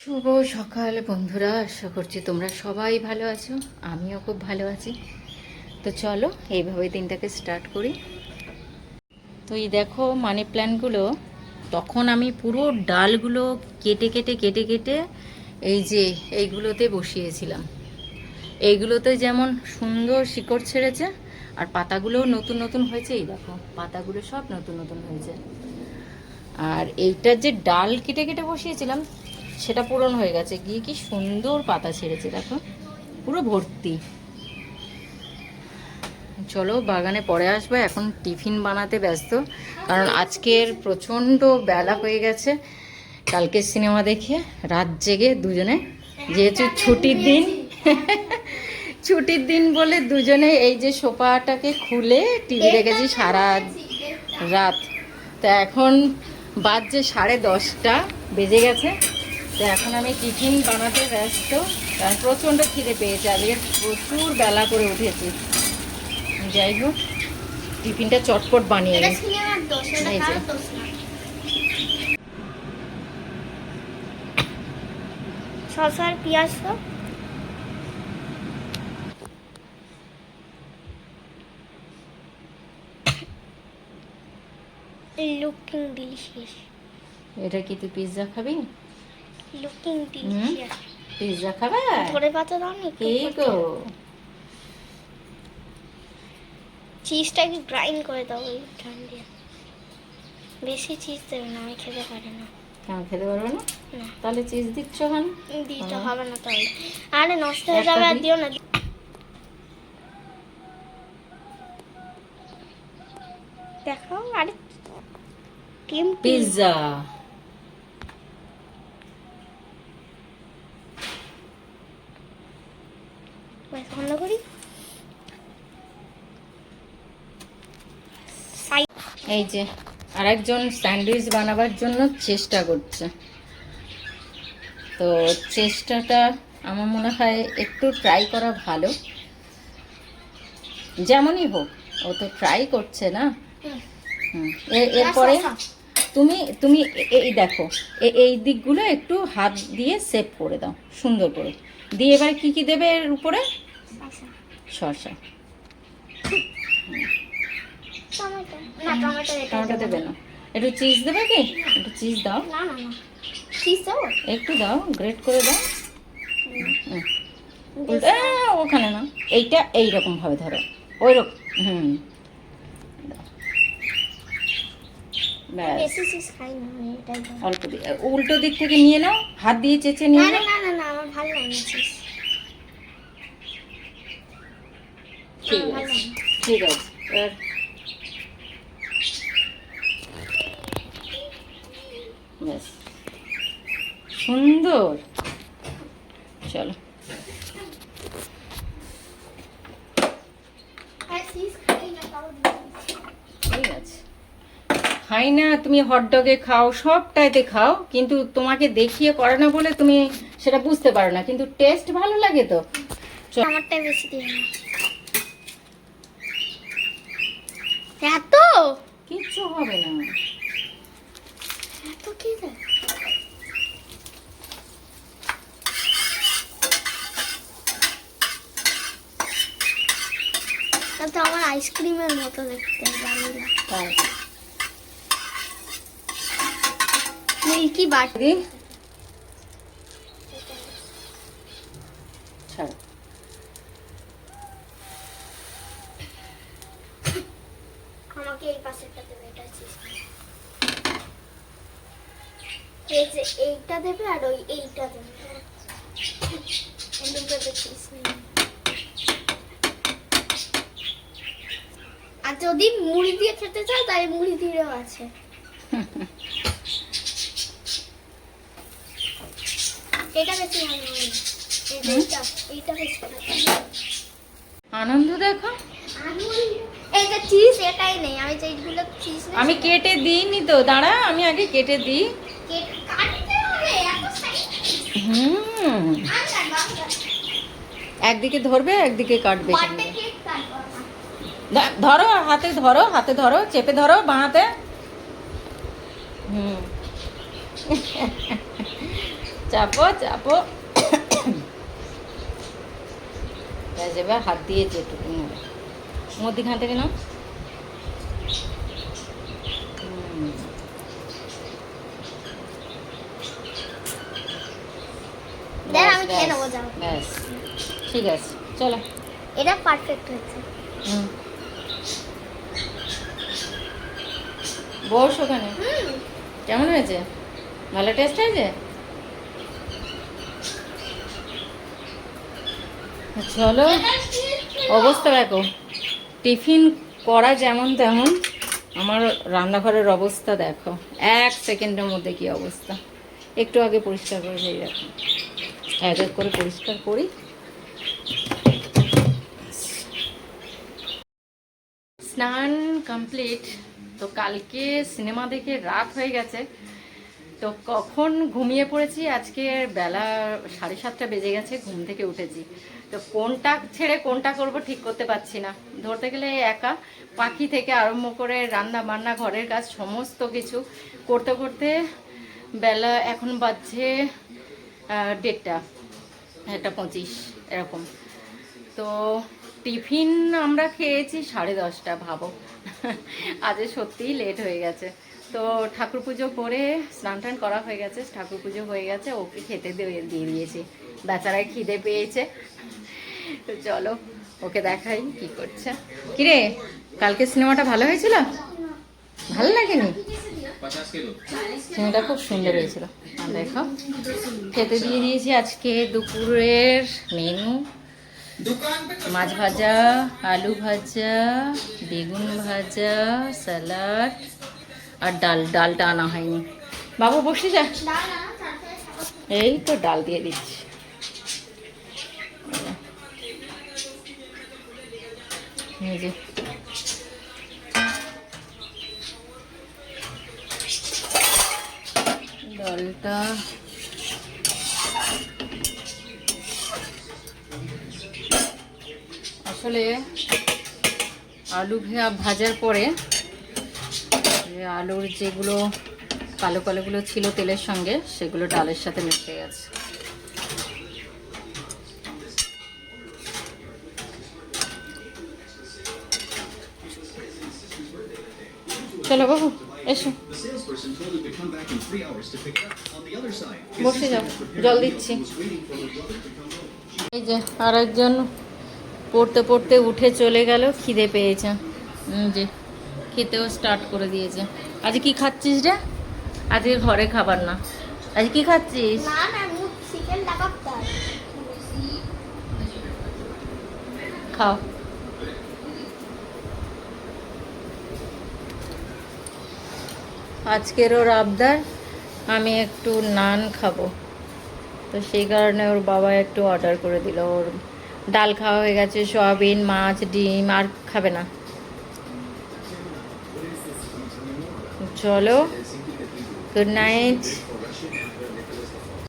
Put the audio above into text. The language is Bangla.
শুভ সকাল বন্ধুরা, আশা করছি তোমরা সবাই ভালো আছো। আমিও খুব ভালো আছি। তো চলো এইভাবে দিনটাকে স্টার্ট করি। তো এই দেখো মানি প্ল্যান্টগুলো, তখন আমি পুরো ডালগুলো কেটে কেটে কেটে কেটে এই যে এইগুলোতে বসিয়েছিলাম। এইগুলোতে যেমন সুন্দর শিকড় ছেড়েছে, আর পাতাগুলোও নতুন নতুন হয়েছে। এই দেখো পাতাগুলো সব নতুন নতুন হয়েছে। আর এইটার যে ডাল কেটে কেটে বসিয়েছিলাম সেটা পূরণ হয়ে গেছে, গিয়ে কি সুন্দর পাতা ছেড়েছে দেখো, পুরো ভর্তি। চলো বাগানে পরে আসবো, এখন টিফিন বানাতে ব্যস্ত, কারণ আজকের প্রচণ্ড বেলা হয়ে গেছে। কালকে সিনেমা দেখে রাত জেগে দুজনে, যেহেতু ছুটির দিন ছুটির দিন বলে দুজনে এই যে সোফাটাকে খুলে টিভি দেখেছি সারা রাত। তা এখন বাজছে 10:30 বেজে গেছে। তো এখন আমি টিফিন বানাতে ব্যস্ত, কারণ প্রচণ্ড খিদে পেয়েছে, আজকে প্রচুর বেলা করে উঠেছি। যাই হোক টিফিনটা চটপট বানিয়ে নিই। এই যে শসা আর পেঁয়াজ তো লুকিং ডিলিশিয়াস। এটা কি তুই পিৎজা খাবি? Looking delicious. পিৎজা খাবে? ধরে পাতা দাও না কি গো, চিজটা একটু গ্রাইন্ড করে দাও ওই ঠান্ডা। বেশি চিজ দেবে না, আমি খেতে পারি না। কেন খেতে পারবে না? না তাহলে চিজ দিচ্ছ কেন? দিতে হবে না তাহলে। আরে নষ্ট হয়ে যাবে, আর দিও না। দেখো আরে ক্রিম পিৎজা বন্ধ করি। এই যে আরেকজন স্যান্ডউইচ বানাবার জন্য চেষ্টা করছে। তো চেষ্টাটা আমার মনে হয় একটু ট্রাই করা ভালো, যেমনই হোক ও তো ট্রাই করছে না। এরপরে তুমি তুমি এই দেখো এই দিকগুলো একটু হাত দিয়ে সেভ করে দাও সুন্দর করে, দিয়ে এবার কি কি দেবে এর উপরে? শসা। টমেটো দেবে না, একটু চিজ দেবে কি? একটু চিজ দাও, না না না চিজ দাও, একটু দাও, গ্রেট করে দাও। ওখানে না, এইটা এইরকম ভাবে ধরো, ওই রকম। বেশি চিজ খাই না আমি, এটাই দাও। অল্প দিয়ে উল্টো দিক থেকে নিয়ে নাও, হাত দিয়ে চেঁচে নিয়ে না নাও। না না না আমার ভালো লাগে না চিজ। ঠিক আছে ঠিক আছে। এবার ব্যাস সুন্দর। চলো ঠিক আছে, খাই না তুমি হটডগে খাও, সবটাইতে খাও, কিন্তু তোমাকে দেখিয়ে করে না বলে তুমি সেটা বুঝতে পারো না, কিন্তু টেস্ট ভালো লাগে তো। আমারটাই বেশি দিও না। এত কিচ্ছু হবে না। এত কি দেয়? তো আমার আইসক্রিমের মতো দেখতে, ভ্যানিলা তাই মিল্কি বাটি। ছাড়ো, আমাকে এই পাশেরটা দেবে, এটা চিজ। এই যে এইটা দেবে আর ওই এইটা দেবে, এই দুটোতে চিজ নেই। আর যদি মুড়ি দিয়ে খেতে চাও তাই মুড়ি দিয়েও আছে। এটা বেশি ভালো হয়, এইটা বেশি ভালো। আনন্দ দেখো। এইটা চিজ এটাই নেই, আমি যেগুলো চিজ নেই আমি কেটে দিইনি তো, দাঁড়া আমি আগে কেটে দিই। কাটতে হবে এত সাইজ। একদিকে ধরবে একদিকে কাটবে। বাটে কেক কাটবো না। ধরো হাতে, ধরো হাতে, ধরো চেপে ধরো বাঁ হাতে। চাপো চাপো। এবার হাত দিয়েছে একটু মধ্যিখান থেকে নাও। দেখ আমি খেয়ে নেবো, যাও। ব্যাস ঠিক আছে চলো। এটা পারফেক্ট হয়েছে। বস ওখানে। কেমন হয়েছে? ভালো টেস্ট হয়েছে? চলো, অবস্থা দেখো, টিফিন করা যেমন তেমন, আমার রান্নাঘরের অবস্থা দেখো, 1 সেকেন্ডের মধ্যে কি অবস্থা। একটু আগে পরিষ্কার করে সেই দেখো, এক এক করে পরিষ্কার করি। স্নান কমপ্লিট। তো কালকে সিনেমা দেখে রাত হয়ে গেছে, তো কখন ঘুমিয়ে পড়েছি, আজকে বেলা 7:30 বেজে গেছে, ঘুম থেকে উঠেছি। তো কোনটা ছেড়ে কোনটা করব ঠিক করতে পারছি না। ধরতে গেলে একা, পাখি থেকে আরম্ভ করে রান্না বান্না ঘরের কাজ সমস্ত কিছু করতে করতে বেলা এখন বাজছে 1:30 এরকম। তো টিফিন আমরা খেয়েছি 10:30, ভাবো। আজ সত্যিই লেট হয়ে গেছে। তো ঠাকুর পুজো করে স্নান টান করা হয়ে গেছে, ঠাকুর পুজো হয়ে গেছে, ওকে খেতে দিয়ে দিয়েছি। বেচারায় খিদে পেয়েছে। তো চলো ওকে দেখাই কি করছে। কিরে, কালকে সিনেমাটা ভালো হয়েছিল? ভালো লাগেনি? সিনেমাটা খুব সুন্দর হয়েছিল। আর দেখো খেতে দিয়ে দিয়েছি। আজকে দুপুরের মেনু মাছ ভাজা, আলু ভাজা, বেগুন ভাজা, স্যালাড আর ডালটা আনা হয়নি। বাবু বসে যা, এই তো ডাল দিয়ে দিচ্ছি। এই যে ডালটা আসলে আলু ভাজার পরে আলুর যেগুলো কালো কালোগুলো ছিল তেলের সঙ্গে, সেগুলো ডালের সাথে মিশে গেছে। চলো বাবু এসো, বসে যাও, জল দিচ্ছি। এই যে আর একজন পড়তে পড়তে উঠে চলে গেল, খিদে পেয়েছে, যে খেতেও স্টার্ট করে দিয়েছে। আজ কি খাচ্ছিস রে? আজকে ঘরে খাবার না, আজ কি খাচ্ছিস? খাও। আজকের ওর আবদার আমি একটু নান খাবো, তো সেই কারণে ওর বাবা একটু অর্ডার করে দিল। ওর ডাল খাওয়া হয়ে গেছে, সয়াবিন, মাছ, ডিম আর খাবে না। চলো, গুড নাইট।